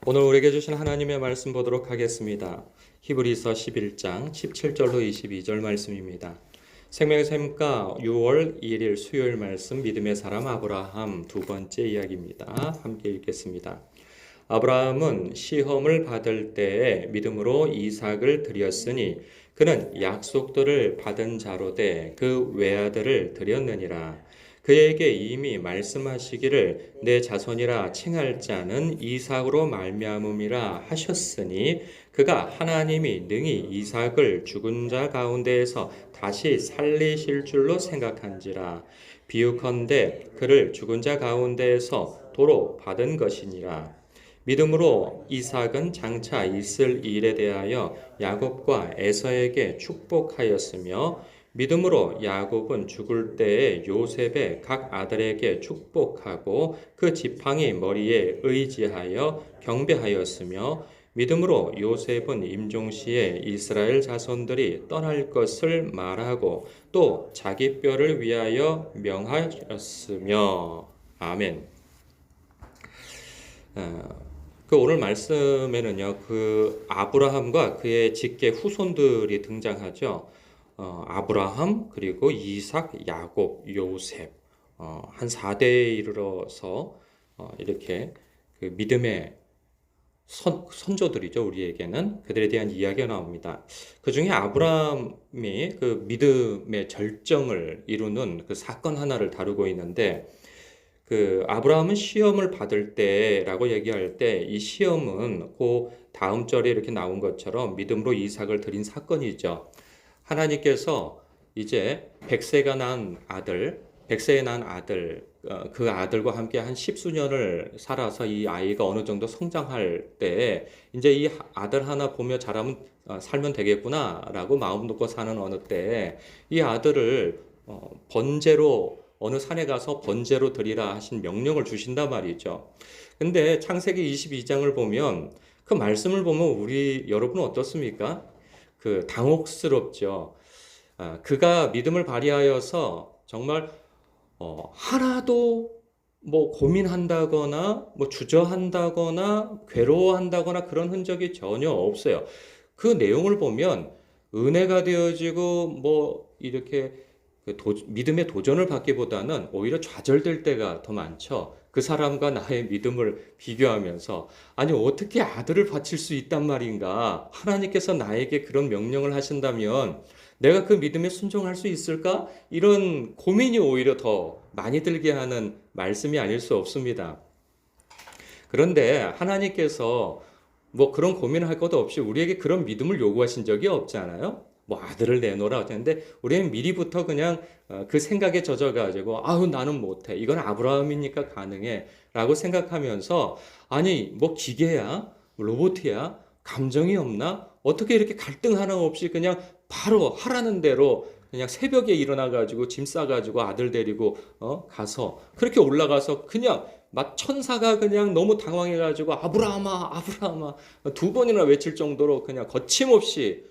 오늘 우리에게 주신 하나님의 말씀 보도록 하겠습니다. 히브리서 11장 17절로 22절 말씀입니다. 생명의 샘가 6월 1일 수요일 말씀 믿음의 사람 아브라함 두 번째 이야기입니다. 함께 읽겠습니다. 아브라함은 시험을 받을 때에 믿음으로 이삭을 드렸으니 그는 약속들을 받은 자로 돼 그 외아들을 드렸느니라. 그에게 이미 말씀하시기를 내 자손이라 칭할 자는 이삭으로 말미암음이라 하셨으니 그가 하나님이 능히 이삭을 죽은 자 가운데에서 다시 살리실 줄로 생각한지라. 비유컨대 그를 죽은 자 가운데에서 도로 받은 것이니라. 믿음으로 이삭은 장차 있을 일에 대하여 야곱과 에서에게 축복하였으며 믿음으로 야곱은 죽을 때에 요셉의 각 아들에게 축복하고 그 지팡이 머리에 의지하여 경배하였으며 믿음으로 요셉은 임종시에 이스라엘 자손들이 떠날 것을 말하고 또 자기 뼈를 위하여 명하였으며 아멘. 그 오늘 말씀에는요, 그 아브라함과 그의 직계 후손들이 등장하죠. 아브라함, 그리고 이삭, 야곱, 요셉, 한 4대에 이르러서 이렇게 그 믿음의 선조들이죠. 우리에게는 그들에 대한 이야기가 나옵니다. 그 중에 아브라함이 그 믿음의 절정을 이루는 그 사건 하나를 다루고 있는데, 그 아브라함은 시험을 받을 때라고 얘기할 때 이 시험은 그 다음 절에 이렇게 나온 것처럼 믿음으로 이삭을 드린 사건이죠. 하나님께서 이제 100세가 난 아들, 100세에 난 아들, 그 아들과 함께 한 십수년을 살아서 이 아이가 어느 정도 성장할 때 이제 이 아들 하나 보며 자라면 살면 되겠구나라고 마음 놓고 사는 어느 때에 이 아들을 번제로 어느 산에 가서 번제로 드리라 하신 명령을 주신단 말이죠. 근데 창세기 22장을 보면 그 말씀을 보면 우리 여러분은 어떻습니까? 그 당혹스럽죠. 그가 믿음을 발휘하여서 정말 하나도 뭐 고민한다거나 뭐 주저한다거나 괴로워한다거나 그런 흔적이 전혀 없어요. 그 내용을 보면 은혜가 되어지고 뭐 이렇게 믿음의 도전을 받기보다는 오히려 좌절될 때가 더 많죠. 그 사람과 나의 믿음을 비교하면서 아니 어떻게 아들을 바칠 수 있단 말인가? 하나님께서 나에게 그런 명령을 하신다면 내가 그 믿음에 순종할 수 있을까? 이런 고민이 오히려 더 많이 들게 하는 말씀이 아닐 수 없습니다. 그런데 하나님께서 뭐 그런 고민을 할 것도 없이 우리에게 그런 믿음을 요구하신 적이 없잖아요. 뭐 아들을 내놓으라 하는데 우리는 미리부터 그냥 그 생각에 젖어가지고 아우 나는 못해. 이건 아브라함이니까 가능해. 라고 생각하면서 아니 뭐 기계야? 로봇이야? 감정이 없나? 어떻게 이렇게 갈등 하나 없이 그냥 바로 하라는 대로 그냥 새벽에 일어나가지고 짐 싸가지고 아들 데리고 가서 그렇게 올라가서 그냥 막 천사가 그냥 너무 당황해가지고 아브라함아 아브라함아 두 번이나 외칠 정도로 그냥 거침없이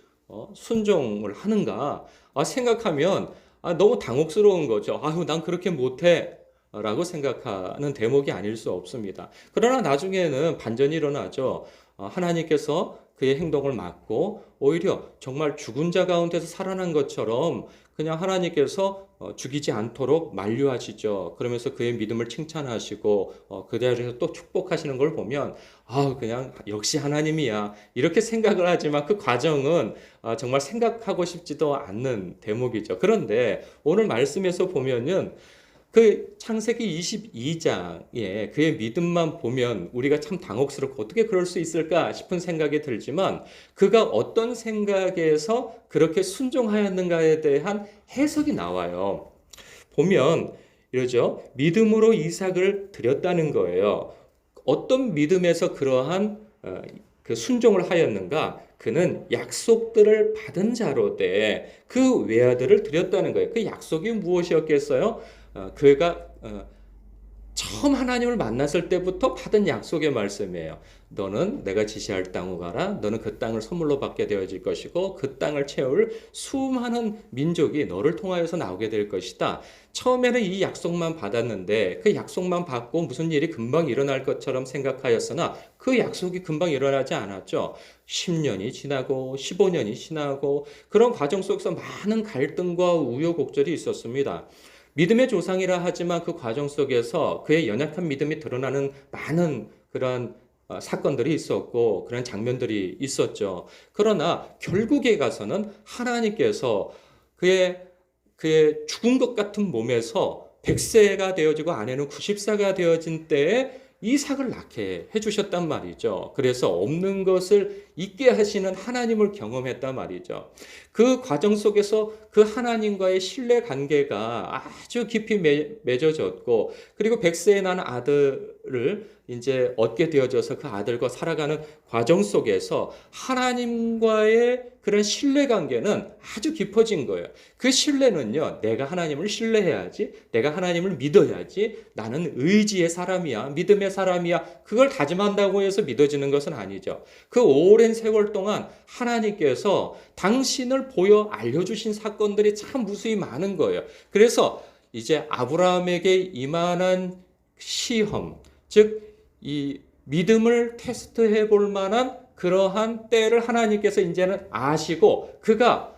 순종을 하는가 생각하면 너무 당혹스러운 거죠. 아유 난 그렇게 못해 라고 생각하는 대목이 아닐 수 없습니다. 그러나 나중에는 반전이 일어나죠. 하나님께서 그의 행동을 막고 오히려 정말 죽은 자 가운데서 살아난 것처럼 그냥 하나님께서 죽이지 않도록 만류하시죠. 그러면서 그의 믿음을 칭찬하시고 그 자리에서 또 축복하시는 걸 보면 그냥 역시 하나님이야 이렇게 생각을 하지만 그 과정은 정말 생각하고 싶지도 않는 대목이죠. 그런데 오늘 말씀에서 보면은 그 창세기 22장에 그의 믿음만 보면 우리가 참 당혹스럽고 어떻게 그럴 수 있을까 싶은 생각이 들지만 그가 어떤 생각에서 그렇게 순종하였는가에 대한 해석이 나와요. 보면 이러죠. 믿음으로 이삭을 드렸다는 거예요. 어떤 믿음에서 그러한 그 순종을 하였는가? 그는 약속들을 받은 자로 돼 그 외아들을 드렸다는 거예요. 그 약속이 무엇이었겠어요? 그가 처음 하나님을 만났을 때부터 받은 약속의 말씀이에요. 너는 내가 지시할 땅으로 가라. 너는 그 땅을 선물로 받게 되어질 것이고 그 땅을 채울 수많은 민족이 너를 통하여서 나오게 될 것이다. 처음에는 이 약속만 받았는데 그 약속만 받고 무슨 일이 금방 일어날 것처럼 생각하였으나 그 약속이 금방 일어나지 않았죠. 10년이 지나고 15년이 지나고 그런 과정 속에서 많은 갈등과 우여곡절이 있었습니다. 믿음의 조상이라 하지만 그 과정 속에서 그의 연약한 믿음이 드러나는 많은 그런 사건들이 있었고 그런 장면들이 있었죠. 그러나 결국에 가서는 하나님께서 그의 죽은 것 같은 몸에서 100세가 되어지고 아내는 90세가 되어진 때에 이삭을 낳게 해주셨단 말이죠. 그래서 없는 것을 있게 하시는 하나님을 경험했단 말이죠. 그 과정 속에서 그 하나님과의 신뢰 관계가 아주 깊이 맺어졌고, 그리고 100세에 난 아들을 이제 얻게 되어져서 그 아들과 살아가는 과정 속에서 하나님과의 그런 신뢰 관계는 아주 깊어진 거예요. 그 신뢰는요, 내가 하나님을 신뢰해야지, 내가 하나님을 믿어야지, 나는 의지의 사람이야, 믿음의 사람이야, 그걸 다짐한다고 해서 믿어지는 것은 아니죠. 그 오랜 세월 동안 하나님께서 당신을 보여 알려주신 사건들이 참 무수히 많은 거예요. 그래서 이제 아브라함에게 이만한 시험, 즉 이 믿음을 테스트해 볼 만한 그러한 때를 하나님께서 이제는 아시고 그가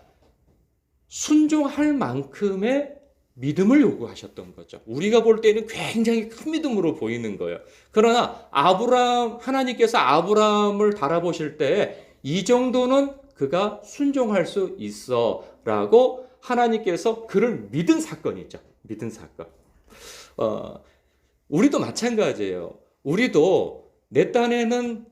순종할 만큼의 믿음을 요구하셨던 거죠. 우리가 볼 때는 굉장히 큰 믿음으로 보이는 거예요. 그러나 하나님께서 아브라함을 달아보실 때 이 정도는 그가 순종할 수 있어 라고 하나님께서 그를 믿은 사건이죠. 믿은 사건. 우리도 마찬가지예요. 우리도 내 딴에는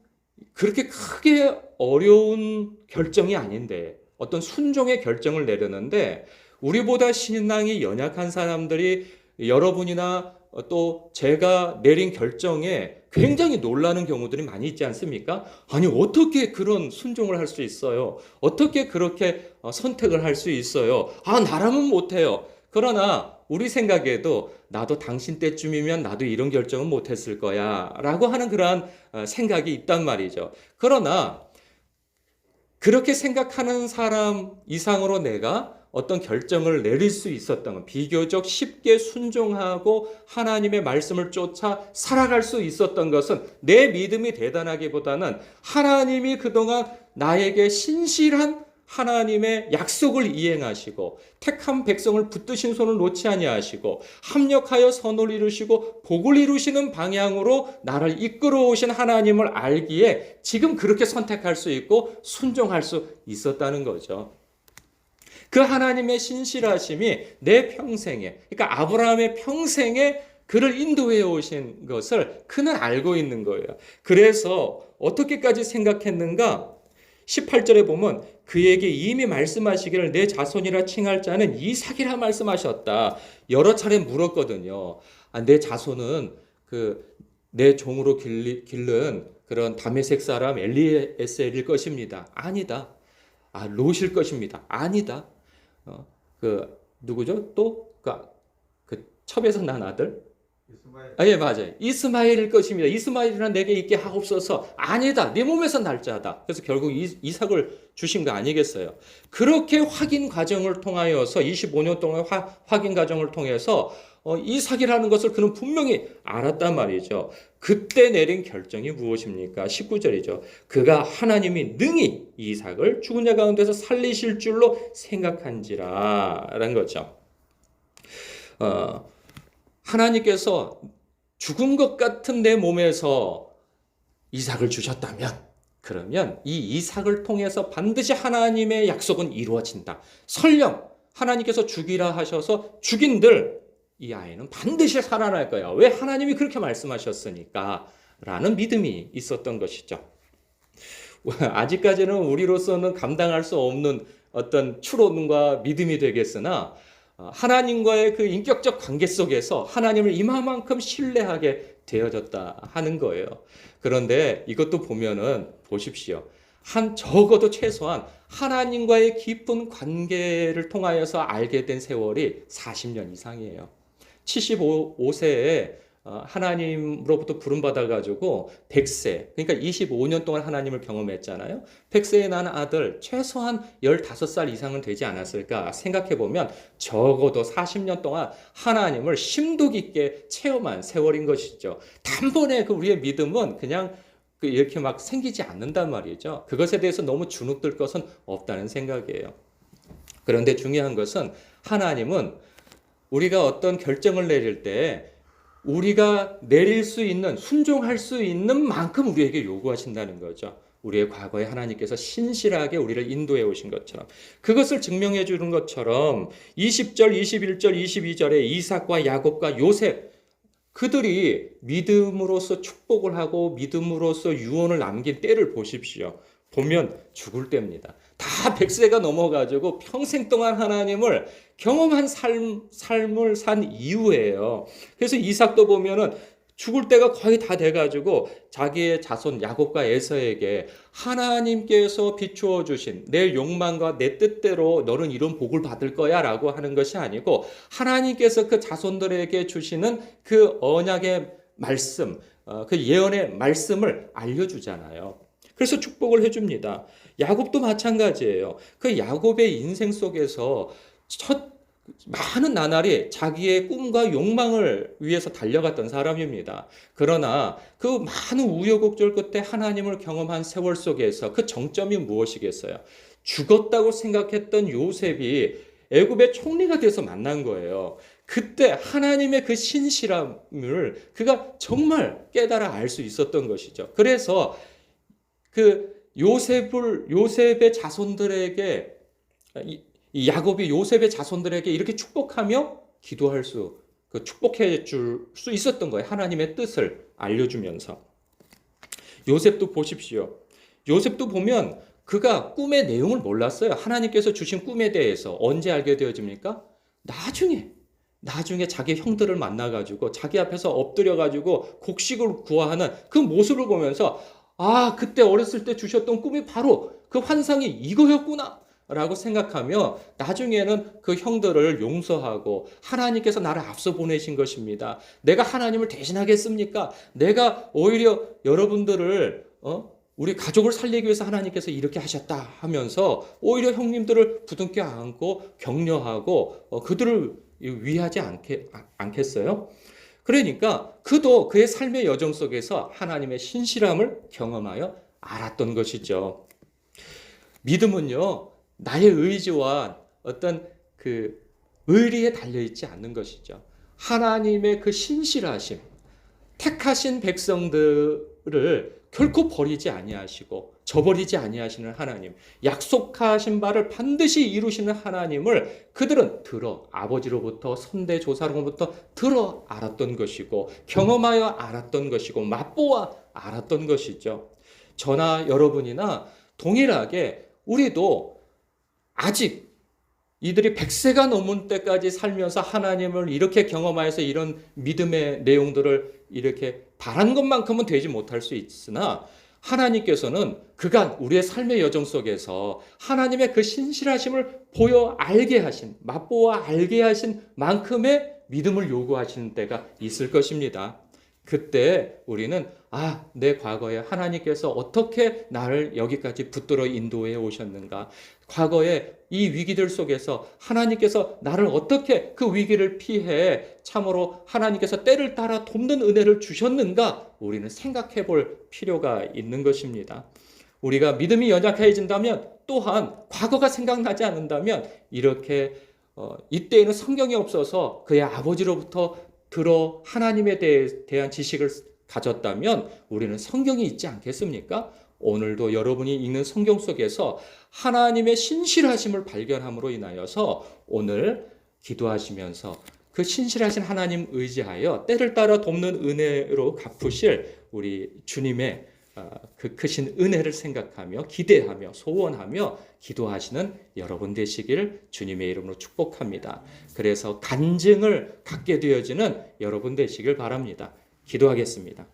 그렇게 크게 어려운 결정이 아닌데 어떤 순종의 결정을 내려는데 우리보다 신앙이 연약한 사람들이 여러분이나 또 제가 내린 결정에 굉장히 놀라는 경우들이 많이 있지 않습니까? 아니 어떻게 그런 순종을 할 수 있어요? 어떻게 그렇게 선택을 할 수 있어요? 나라면 못해요. 그러나 우리 생각에도 나도 당신 때쯤이면 나도 이런 결정은 못했을 거야 라고 하는 그러한 생각이 있단 말이죠. 그러나 그렇게 생각하는 사람 이상으로 내가 어떤 결정을 내릴 수 있었던 건 비교적 쉽게 순종하고 하나님의 말씀을 쫓아 살아갈 수 있었던 것은 내 믿음이 대단하기보다는 하나님이 그동안 나에게 신실한 하나님의 약속을 이행하시고 택한 백성을 붙드신 손을 놓지 아니하시고 합력하여 선을 이루시고 복을 이루시는 방향으로 나를 이끌어 오신 하나님을 알기에 지금 그렇게 선택할 수 있고 순종할 수 있었다는 거죠. 그 하나님의 신실하심이 내 평생에, 그러니까 아브라함의 평생에 그를 인도해 오신 것을 그는 알고 있는 거예요. 그래서 어떻게까지 생각했는가? 18절에 보면 그에게 이미 말씀하시기를 내 자손이라 칭할 자는 이삭이라 말씀하셨다. 여러 차례 물었거든요. 내 자손은 내 종으로 기른 그런 다메섹 사람 엘리에셀일 것입니다. 아니다. 롯일 것입니다. 아니다. 누구죠? 또 첩에서 난 아들? 이스마엘. 예, 맞아요. 이스마엘일 것입니다. 이스마엘이란 내게 있게 하옵소서. 아니다. 네 몸에서 날 자다. 그래서 결국 이삭을 주신 거 아니겠어요? 그렇게 확인 과정을 통하여서 25년 동안 확인 과정을 통해서 이삭이라는 것을 그는 분명히 알았단 말이죠. 그때 내린 결정이 무엇입니까? 19절이죠. 그가 하나님이 능히 이삭을 죽은 자 가운데서 살리실 줄로 생각한지라 라는 거죠. 하나님께서 죽은 것 같은 내 몸에서 이삭을 주셨다면 그러면 이 이삭을 통해서 반드시 하나님의 약속은 이루어진다. 설령 하나님께서 죽이라 하셔서 죽인들 이 아이는 반드시 살아날 거야. 왜? 하나님이 그렇게 말씀하셨으니까 라는 믿음이 있었던 것이죠. 아직까지는 우리로서는 감당할 수 없는 어떤 추론과 믿음이 되겠으나 하나님과의 그 인격적 관계 속에서 하나님을 이만큼 신뢰하게 되어졌다 하는 거예요. 그런데 이것도 보면은 보십시오. 적어도 최소한 하나님과의 깊은 관계를 통하여서 알게 된 세월이 40년 이상이에요. 75세에 하나님으로부터 부름받아가지고 100세, 그러니까 25년 동안 하나님을 경험했잖아요. 100세에 난 아들 최소한 15살 이상은 되지 않았을까 생각해보면 적어도 40년 동안 하나님을 심도 깊게 체험한 세월인 것이죠. 단번에 그 우리의 믿음은 그냥 이렇게 막 생기지 않는단 말이죠. 그것에 대해서 너무 주눅들 것은 없다는 생각이에요. 그런데 중요한 것은 하나님은 우리가 어떤 결정을 내릴 때 우리가 내릴 수 있는, 순종할 수 있는 만큼 우리에게 요구하신다는 거죠. 우리의 과거에 하나님께서 신실하게 우리를 인도해 오신 것처럼, 그것을 증명해 주는 것처럼 20절, 21절, 22절에 이삭과 야곱과 요셉, 그들이 믿음으로써 축복을 하고 믿음으로써 유언을 남긴 때를 보십시오. 보면 죽을 때입니다. 다 100세가 넘어가지고 평생 동안 하나님을 경험한 삶을 산 이후에요. 그래서 이삭도 보면은 죽을 때가 거의 다 돼가지고 자기의 자손 야곱과 에서에게 하나님께서 비추어 주신 내 욕망과 내 뜻대로 너는 이런 복을 받을 거야 라고 하는 것이 아니고 하나님께서 그 자손들에게 주시는 그 언약의 말씀, 그 예언의 말씀을 알려주잖아요. 그래서 축복을 해줍니다. 야곱도 마찬가지예요. 그 야곱의 인생 속에서 많은 나날이 자기의 꿈과 욕망을 위해서 달려갔던 사람입니다. 그러나 그 많은 우여곡절 끝에 하나님을 경험한 세월 속에서 그 정점이 무엇이겠어요? 죽었다고 생각했던 요셉이 애굽의 총리가 돼서 만난 거예요. 그때 하나님의 그 신실함을 그가 정말 깨달아 알 수 있었던 것이죠. 그래서 그 요셉의 자손들에게, 이 야곱이 요셉의 자손들에게 이렇게 축복하며 기도할 축복해 줄 수 있었던 거예요. 하나님의 뜻을 알려주면서. 요셉도 보십시오. 요셉도 보면 그가 꿈의 내용을 몰랐어요. 하나님께서 주신 꿈에 대해서 언제 알게 되어집니까? 나중에 자기 형들을 만나가지고 자기 앞에서 엎드려가지고 곡식을 구하는 그 모습을 보면서 그때 어렸을 때 주셨던 꿈이 바로 그 환상이 이거였구나 라고 생각하며 나중에는 그 형들을 용서하고 하나님께서 나를 앞서 보내신 것입니다. 내가 하나님을 대신하겠습니까? 내가 오히려 여러분들을 우리 가족을 살리기 위해서 하나님께서 이렇게 하셨다 하면서 오히려 형님들을 부둥켜 안고 격려하고 그들을 위하지 않겠어요? 그러니까 그도 그의 삶의 여정 속에서 하나님의 신실함을 경험하여 알았던 것이죠. 믿음은요, 나의 의지와 어떤 그 의리에 달려있지 않는 것이죠. 하나님의 그 신실하심, 택하신 백성들을 결코 버리지 아니하시고 저버리지 아니하시는 하나님, 약속하신 바를 반드시 이루시는 하나님을 그들은 아버지로부터 선대조사로부터 들어 알았던 것이고 경험하여 알았던 것이고 맛보아 알았던 것이죠. 저나 여러분이나 동일하게 우리도 아직 이들이 100세가 넘은 때까지 살면서 하나님을 이렇게 경험하여서 이런 믿음의 내용들을 이렇게 바란 것만큼은 되지 못할 수 있으나 하나님께서는 그간 우리의 삶의 여정 속에서 하나님의 그 신실하심을 보여 알게 하신, 맛보아 알게 하신 만큼의 믿음을 요구하시는 때가 있을 것입니다. 그때 우리는 내 과거에 하나님께서 어떻게 나를 여기까지 붙들어 인도해 오셨는가? 과거에 이 위기들 속에서 하나님께서 나를 어떻게 그 위기를 피해 참으로 하나님께서 때를 따라 돕는 은혜를 주셨는가? 우리는 생각해 볼 필요가 있는 것입니다. 우리가 믿음이 연약해진다면 또한 과거가 생각나지 않는다면 이렇게 이때에는 성경이 없어서 그의 아버지로부터 들어 하나님에 대한 지식을 가졌다면 우리는 성경이 있지 않겠습니까? 오늘도 여러분이 읽는 성경 속에서 하나님의 신실하심을 발견함으로 인하여서 오늘 기도하시면서 그 신실하신 하나님 의지하여 때를 따라 돕는 은혜로 갚으실 우리 주님의 그 크신 은혜를 생각하며 기대하며 소원하며 기도하시는 여러분 되시길 주님의 이름으로 축복합니다. 그래서 간증을 갖게 되어지는 여러분 되시길 바랍니다. 기도하겠습니다.